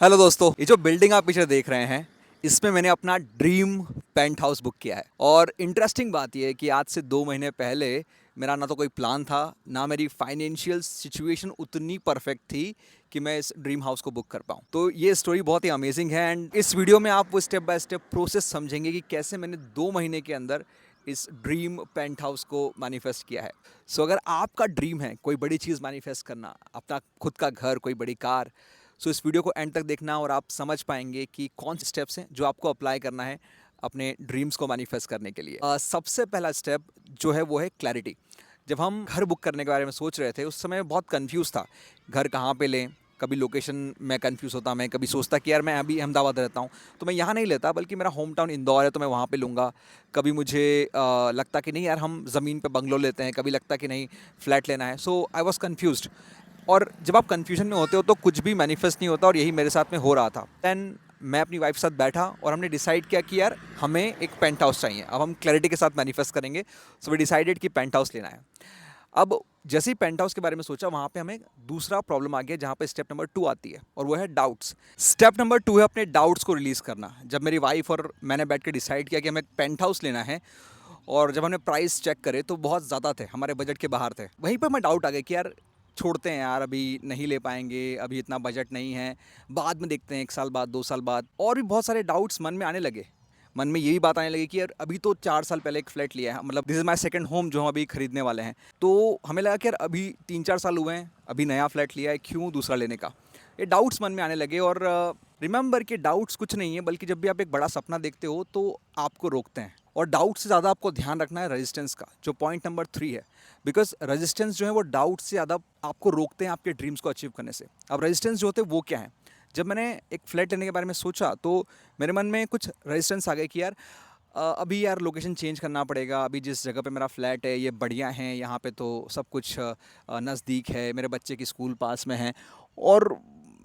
Hello दोस्तों, ये जो बिल्डिंग आप पीछे देख रहे हैं, इसमें मैंने अपना ड्रीम पेंट हाउस बुक किया है। और इंटरेस्टिंग बात यह है कि आज से 2 महीने पहले मेरा ना तो कोई प्लान था, ना मेरी फाइनेंशियल सिचुएशन उतनी परफेक्ट थी कि मैं इस ड्रीम हाउस को बुक कर पाऊँ। तो ये स्टोरी बहुत ही अमेजिंग है एंड इस वीडियो में आप वो स्टेप बाय स्टेप प्रोसेस समझेंगे कि कैसे मैंने 2 महीने के अंदर इस ड्रीम पेंट हाउस को मैनिफेस्ट किया है। सो अगर आपका ड्रीम है कोई बड़ी चीज़ मैनिफेस्ट करना, अपना खुद का घर, कोई बड़ी कार, सो इस वीडियो को एंड तक देखना और आप समझ पाएंगे कि कौन से स्टेप्स हैं जो आपको अप्लाई करना है अपने ड्रीम्स को मैनिफेस्ट करने के लिए। सबसे पहला स्टेप जो है वो है क्लैरिटी। जब हम घर बुक करने के बारे में सोच रहे थे उस समय बहुत कंफ्यूज था, घर कहाँ पे लें। कभी लोकेशन में कंफ्यूज होता, मैं कभी सोचता कि यार मैं अभी अहमदाबाद रहता हूँ तो मैं यहाँ नहीं लेता, बल्कि मेरा होम टाउन इंदौर है तो मैं वहाँ पे लूँगा। कभी मुझे लगता कि नहीं यार हम ज़मीन पे बंगलो लेते हैं, कभी लगता कि नहीं फ्लैट लेना है। सो आई वॉज कन्फ्यूज्ड। और जब आप कन्फ्यूजन में होते हो तो कुछ भी मैनिफेस्ट नहीं होता, और यही मेरे साथ में हो रहा था। देन मैं अपनी वाइफ के साथ बैठा और हमने डिसाइड किया कि यार हमें एक पेंट हाउस चाहिए। अब हम क्लैरिटी के साथ मैनिफेस्ट करेंगे। सो वी डिसाइडेड कि पेंट हाउस लेना है। अब जैसे ही पेंट हाउस के बारे में सोचा, वहाँ पे हमें दूसरा प्रॉब्लम आ गया जहाँ पे स्टेप नंबर 2 आती है, और वो है डाउट्स। स्टेप नंबर 2 है अपने डाउट्स को रिलीज़ करना। जब मेरी वाइफ और मैंने बैठ के डिसाइड किया कि हमें पेंट हाउस लेना है, और जब हमने प्राइस चेक करे तो बहुत ज़्यादा थे, हमारे बजट के बाहर थे, वहीं पर हमें डाउट आ गया कि यार छोड़ते हैं यार, अभी नहीं ले पाएंगे, अभी इतना बजट नहीं है, बाद में देखते हैं, 1 साल बाद, 2 साल बाद। और भी बहुत सारे डाउट्स मन में आने लगे। मन में यही बात आने लगी कि यार अभी तो 4 साल पहले एक फ्लैट लिया है, मतलब this is my second home जो हम अभी खरीदने वाले हैं। तो हमें लगा कि यार अभी 3-4 साल हुए हैं, अभी नया फ्लैट लिया है, क्यों दूसरा लेने का। ये डाउट्स मन में आने लगे। और रिमेंबर कि डाउट्स कुछ नहीं है, बल्कि जब भी आप एक बड़ा सपना देखते हो तो आपको रोकते हैं। और डाउट से ज़्यादा आपको ध्यान रखना है रेजिस्टेंस का, जो पॉइंट नंबर 3 है। बिकॉज रेजिस्टेंस जो है वो डाउट से ज़्यादा आपको रोकते हैं आपके ड्रीम्स को अचीव करने से। अब रेजिस्टेंस जो होते हैं वो क्या है? जब मैंने एक फ्लैट लेने के बारे में सोचा तो मेरे मन में कुछ रेजिस्टेंस आ गए कि यार अभी यार लोकेशन चेंज करना पड़ेगा। अभी जिस जगह पे मेरा फ्लैट है ये बढ़िया है, यहाँ पे तो सब कुछ नज़दीक है, मेरे बच्चे की स्कूल पास में है, और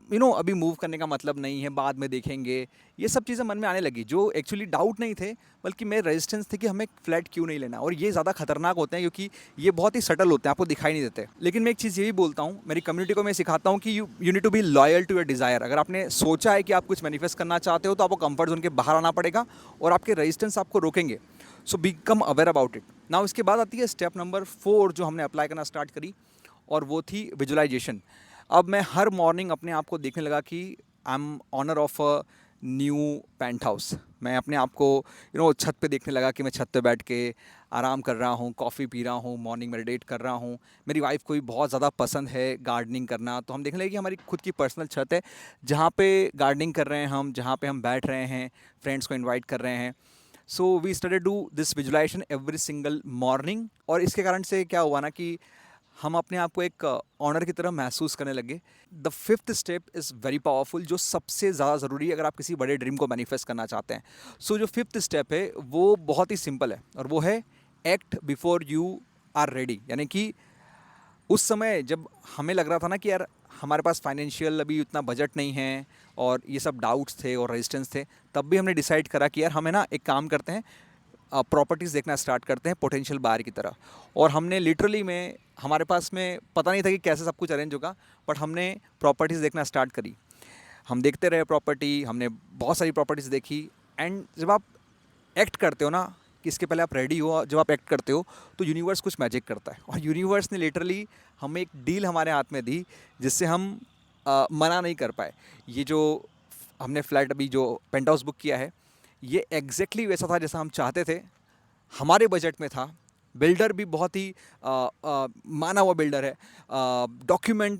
अभी मूव करने का मतलब नहीं है, बाद में देखेंगे। ये सब चीज़ें मन में आने लगी, जो एक्चुअली डाउट नहीं थे, बल्कि मेरे रेजिस्टेंस थे कि हमें फ्लैट क्यों नहीं लेना। और ये ज़्यादा खतरनाक होते हैं क्योंकि ये बहुत ही सटल होते हैं, आपको दिखाई नहीं देते। लेकिन मैं एक चीज़ ये भी बोलता हूँ, मेरी कम्युनिटी को मैं सिखाता हूँ कि you need to be loyal to your desire. अगर आपने सोचा है कि आप कुछ मैनिफेस्ट करना चाहते हो तो आपको कंफर्ट जोन के बाहर आना पड़ेगा, और आपके रेजिस्टेंस आपको रोकेंगे। So become aware about it. Now इसके बाद आती है स्टेप नंबर 4 जो हमने अप्लाई करना स्टार्ट करी, और वो थी विजुअलाइजेशन। अब मैं हर मॉर्निंग अपने आप को देखने लगा कि I am owner of a new paint house. मैं अपने आप को छत पे देखने लगा कि मैं छत पे बैठ के आराम कर रहा हूँ, कॉफ़ी पी रहा हूँ, मॉर्निंग मेडिटेट कर रहा हूँ। मेरी वाइफ को भी बहुत ज़्यादा पसंद है गार्डनिंग करना, तो हम देखने लगे कि हमारी खुद की पर्सनल छत है जहाँ पे गार्डनिंग कर रहे हैं हम, जहाँ पे हम बैठ रहे हैं, फ्रेंड्स को इनवाइट कर रहे हैं। So we started do this visualisation every single morning. और इसके कारण से क्या हुआ ना कि हम अपने आप को एक ऑनर की तरह महसूस करने लगे। The fifth step is very powerful, जो सबसे ज़्यादा ज़रूरी है अगर आप किसी बड़े ड्रीम को मैनिफेस्ट करना चाहते हैं। सो जो फिफ्थ स्टेप है वो बहुत ही सिंपल है, और वो है act before you are ready. यानी कि उस समय जब हमें लग रहा था ना कि यार हमारे पास फाइनेंशियल अभी उतना बजट नहीं है, और ये सब डाउट्स थे और रेजिस्टेंस थे, तब भी हमने डिसाइड करा कि यार हमें ना एक काम करते हैं, प्रॉपर्टीज़ देखना स्टार्ट करते हैं पोटेंशियल बायर की तरह। और हमने लिटरली में, हमारे पास में पता नहीं था कि कैसे सब कुछ अरेंज होगा, बट हमने प्रॉपर्टीज़ देखना स्टार्ट करी। हम देखते रहे प्रॉपर्टी, हमने बहुत सारी प्रॉपर्टीज़ देखी। एंड जब आप एक्ट करते हो ना, कि इसके पहले आप रेडी हो, जब आप एक्ट करते हो तो यूनिवर्स कुछ मैजिक करता है। और यूनिवर्स ने लिटरली हमें एक डील हमारे हाथ में दी जिससे हम मना नहीं कर पाए। ये जो हमने फ्लैट अभी जो पेंट हाउस बुक किया है, ये एग्जैक्टली वैसा था जैसा हम चाहते थे, हमारे बजट में था। बिल्डर भी बहुत ही माना हुआ बिल्डर है, डॉक्यूमेंट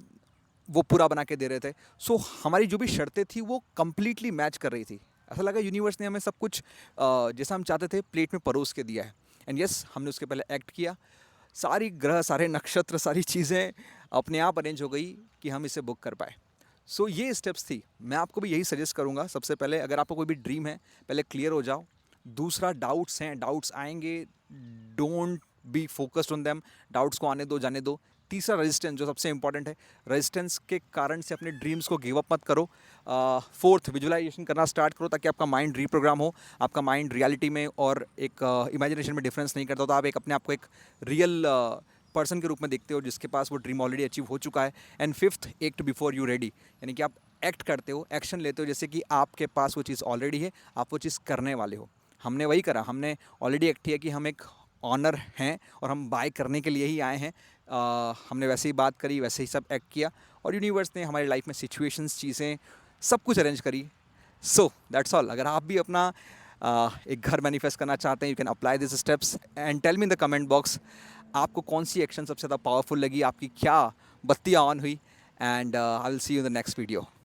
वो पूरा बना के दे रहे थे। सो हमारी जो भी शर्तें थी वो कम्प्लीटली मैच कर रही थी। ऐसा लगा यूनिवर्स ने हमें सब कुछ जैसा हम चाहते थे प्लेट में परोस के दिया है। एंड यस, हमने उसके पहले एक्ट किया। सारी ग्रह, सारे नक्षत्र, सारी चीज़ें अपने आप अरेंज हो गई कि हम इसे बुक कर पाए। सो ये स्टेप्स थी। मैं आपको भी यही सजेस्ट करूँगा, सबसे पहले अगर आपको कोई भी ड्रीम है, पहले क्लियर हो जाओ। दूसरा, डाउट्स हैं, डाउट्स आएंगे, don't be focused on them, doubts को आने दो, जाने दो। तीसरा, रेजिस्टेंस, जो सबसे इंपॉर्टेंट है। रेजिस्टेंस के कारण से अपने ड्रीम्स को गिव अप मत करो। फोर्थ, विजुअलाइजेशन करना स्टार्ट करो ताकि आपका माइंड रीप्रोग्राम हो, आपका माइंड रियलिटी में और एक इमेजिनेशन में डिफरेंस नहीं करता, तो आप एक अपने आप को एक रियल पर्सन के रूप में देखते हो जिसके पास वो ड्रीम ऑलरेडी अचीव हो चुका है। And fifth, act before you ready, यानी कि आप एक्ट करते हो, एक्शन लेते हो, जैसे कि आपके पास वो चीज़ ऑलरेडी है, आप वो चीज़ करने वाले हो। हमने वही करा, हमने ऑलरेडी एक्ट किया कि हम एक ऑनर हैं और हम बाय करने के लिए ही आए हैं। हमने वैसे ही बात करी, वैसे ही सब एक्ट किया और यूनिवर्स ने हमारी लाइफ में सिचुएशंस, चीज़ें सब कुछ अरेंज करी। So that's all. अगर आप भी अपना एक घर मैनिफेस्ट करना चाहते हैं, you can apply this steps and tell me in the comment box आपको कौन सी एक्शन सबसे ज़्यादा पावरफुल लगी, आपकी क्या बत्तियाँ ऑन हुई। And I will see you in the next video.